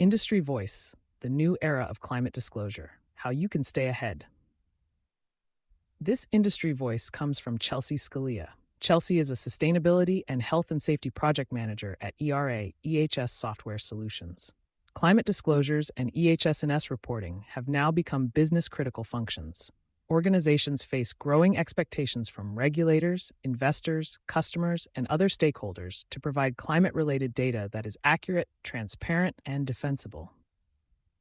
Industry Voice, the new era of climate disclosure, how you can stay ahead. This industry voice comes from Chelsea Scalia. Chelsea is a sustainability and health and safety project manager at EHS Software Solutions. Climate disclosures and EHS&S reporting have now become business-critical functions. Organizations face growing expectations from regulators, investors, customers, and other stakeholders to provide climate-related data that is accurate, transparent, and defensible.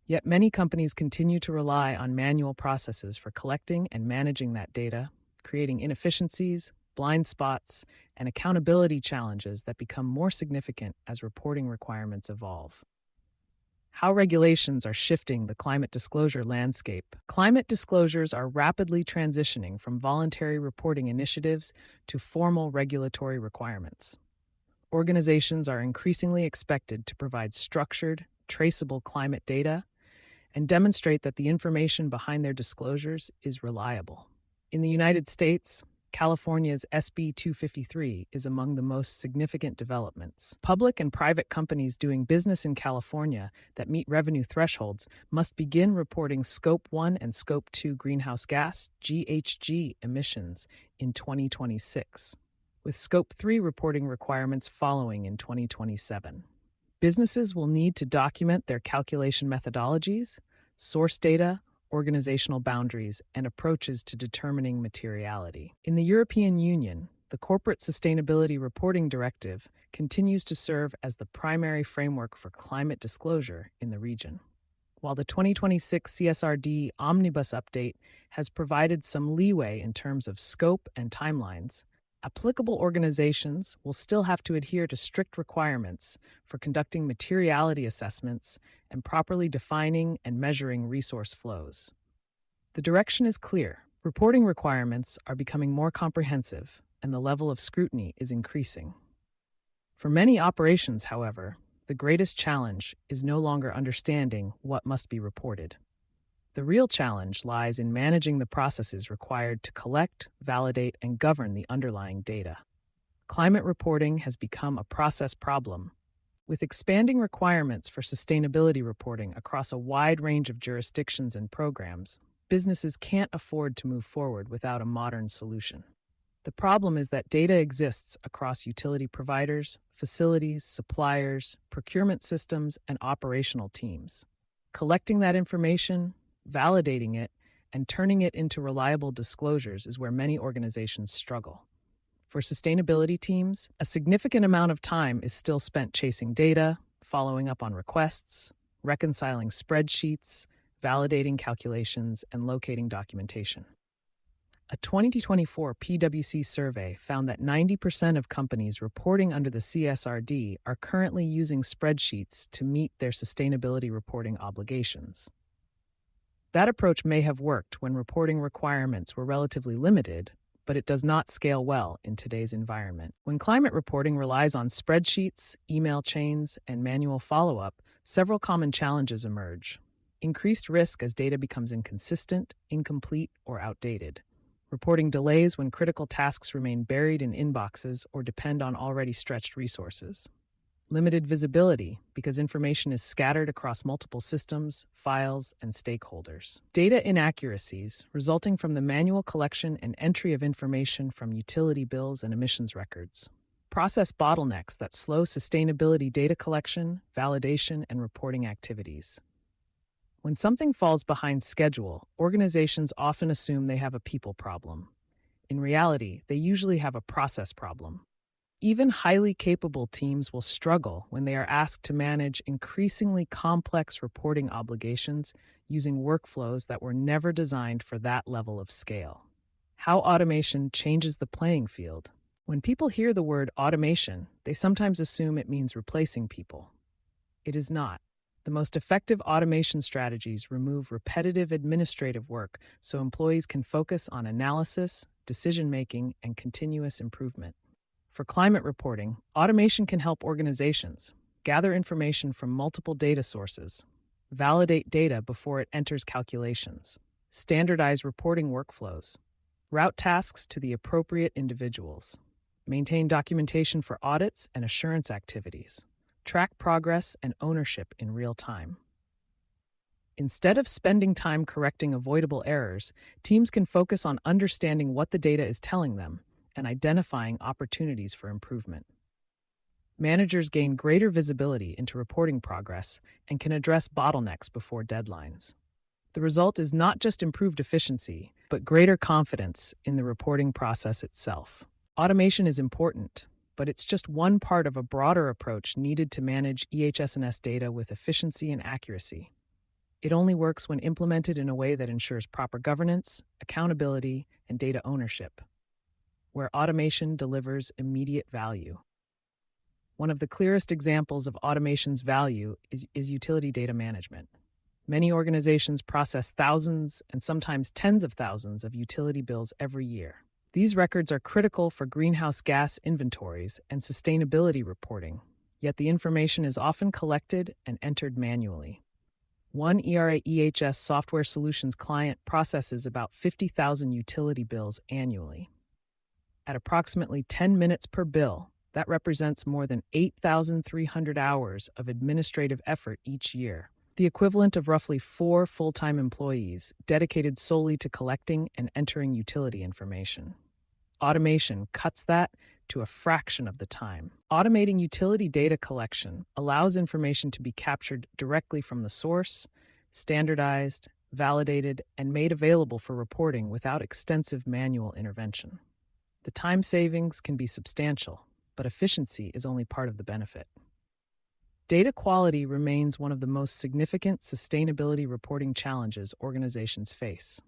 Yet many companies continue to rely on manual processes for collecting and managing that data, creating inefficiencies, blind spots, and accountability challenges that become more significant as reporting requirements evolve. How regulations are shifting the climate disclosure landscape. Climate disclosures are rapidly transitioning from voluntary reporting initiatives to formal regulatory requirements. Organizations are increasingly expected to provide structured, traceable climate data and demonstrate that the information behind their disclosures is reliable. In the United States, California's SB 253 is among the most significant developments. Public and private companies doing business in California that meet revenue thresholds must begin reporting Scope 1 and Scope 2 greenhouse gas (GHG) emissions in 2026, with Scope 3 reporting requirements following in 2027. Businesses will need to document their calculation methodologies, source data, organizational boundaries, and approaches to determining materiality. In the European Union, the Corporate Sustainability Reporting Directive continues to serve as the primary framework for climate disclosure in the region. While the 2026 CSRD Omnibus Update has provided some leeway in terms of scope and timelines, applicable organizations will still have to adhere to strict requirements for conducting materiality assessments and properly defining and measuring resource flows. The direction is clear. Reporting requirements are becoming more comprehensive, and the level of scrutiny is increasing. For many operations, however, the greatest challenge is no longer understanding what must be reported. The real challenge lies in managing the processes required to collect, validate, and govern the underlying data. Climate reporting has become a process problem. With expanding requirements for sustainability reporting across a wide range of jurisdictions and programs, businesses can't afford to move forward without a modern solution. The problem is that data exists across utility providers, facilities, suppliers, procurement systems, and operational teams. Collecting that information, validating it, and turning it into reliable disclosures is where many organizations struggle. For sustainability teams, a significant amount of time is still spent chasing data, following up on requests, reconciling spreadsheets, validating calculations, and locating documentation. A 2024 PwC survey found that 90% of companies reporting under the CSRD are currently using spreadsheets to meet their sustainability reporting obligations. That approach may have worked when reporting requirements were relatively limited, but it does not scale well in today's environment. When climate reporting relies on spreadsheets, email chains, and manual follow-up, several common challenges emerge. Increased risk as data becomes inconsistent, incomplete, or outdated. Reporting delays when critical tasks remain buried in inboxes or depend on already stretched resources. Limited visibility because information is scattered across multiple systems, files, and stakeholders. Data inaccuracies resulting from the manual collection and entry of information from utility bills and emissions records. Process bottlenecks that slow sustainability data collection, validation, and reporting activities. When something falls behind schedule, organizations often assume they have a people problem. In reality, they usually have a process problem. Even highly capable teams will struggle when they are asked to manage increasingly complex reporting obligations using workflows that were never designed for that level of scale. How automation changes the playing field. When people hear the word automation, they sometimes assume it means replacing people. It is not. The most effective automation strategies remove repetitive administrative work so employees can focus on analysis, decision-making, and continuous improvement. For climate reporting, automation can help organizations gather information from multiple data sources, validate data before it enters calculations, standardize reporting workflows, route tasks to the appropriate individuals, maintain documentation for audits and assurance activities, track progress and ownership in real time. Instead of spending time correcting avoidable errors, teams can focus on understanding what the data is telling them and identifying opportunities for improvement. Managers gain greater visibility into reporting progress and can address bottlenecks before deadlines. The result is not just improved efficiency, but greater confidence in the reporting process itself. Automation is important, but it's just one part of a broader approach needed to manage EHS&S data with efficiency and accuracy. It only works when implemented in a way that ensures proper governance, accountability, and data ownership, where automation delivers immediate value. One of the clearest examples of automation's value is utility data management. Many organizations process thousands and sometimes tens of thousands of utility bills every year. These records are critical for greenhouse gas inventories and sustainability reporting, yet the information is often collected and entered manually. One EHS software solutions client processes about 50,000 utility bills annually. At approximately 10 minutes per bill, that represents more than 8,300 hours of administrative effort each year, the equivalent of roughly 4 full-time employees dedicated solely to collecting and entering utility information. Automation cuts that to a fraction of the time. Automating utility data collection allows information to be captured directly from the source, standardized, validated, and made available for reporting without extensive manual intervention. The time savings can be substantial, but efficiency is only part of the benefit. Data quality remains one of the most significant sustainability reporting challenges organizations face.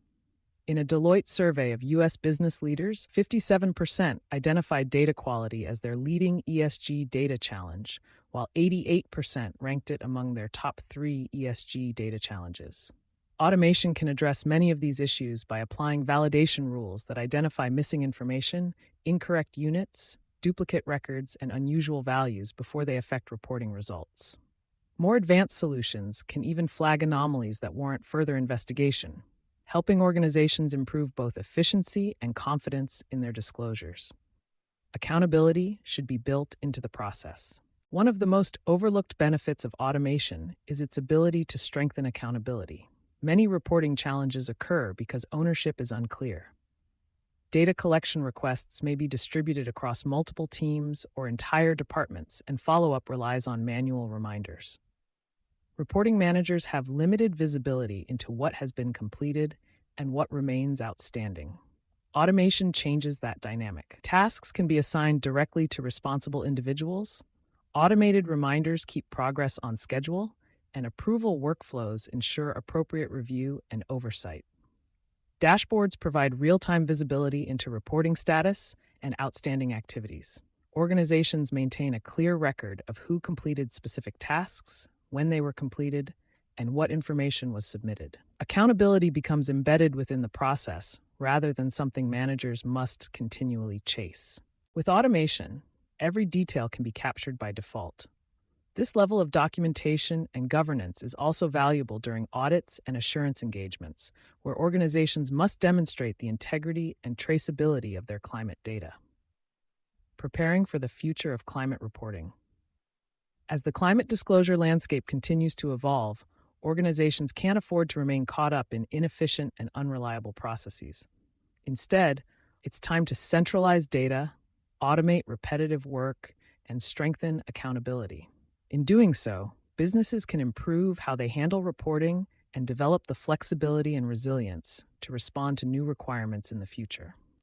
In a Deloitte survey of U.S. business leaders, 57% identified data quality as their leading ESG data challenge, while 88% ranked it among their top 3 ESG data challenges. Automation can address many of these issues by applying validation rules that identify missing information, incorrect units, duplicate records, and unusual values before they affect reporting results. More advanced solutions can even flag anomalies that warrant further investigation, helping organizations improve both efficiency and confidence in their disclosures. Accountability should be built into the process. One of the most overlooked benefits of automation is its ability to strengthen accountability. Many reporting challenges occur because ownership is unclear. Data collection requests may be distributed across multiple teams or entire departments, and follow-up relies on manual reminders. Reporting managers have limited visibility into what has been completed and what remains outstanding. Automation changes that dynamic. Tasks can be assigned directly to responsible individuals, automated reminders keep progress on schedule, and approval workflows ensure appropriate review and oversight. Dashboards provide real-time visibility into reporting status and outstanding activities. Organizations maintain a clear record of who completed specific tasks, when they were completed, and what information was submitted. Accountability becomes embedded within the process rather than something managers must continually chase. With automation, every detail can be captured by default. This level of documentation and governance is also valuable during audits and assurance engagements, where organizations must demonstrate the integrity and traceability of their climate data. Preparing for the future of climate reporting. As the climate disclosure landscape continues to evolve, organizations can't afford to remain caught up in inefficient and unreliable processes. Instead, it's time to centralize data, automate repetitive work, and strengthen accountability. In doing so, businesses can improve how they handle reporting and develop the flexibility and resilience to respond to new requirements in the future.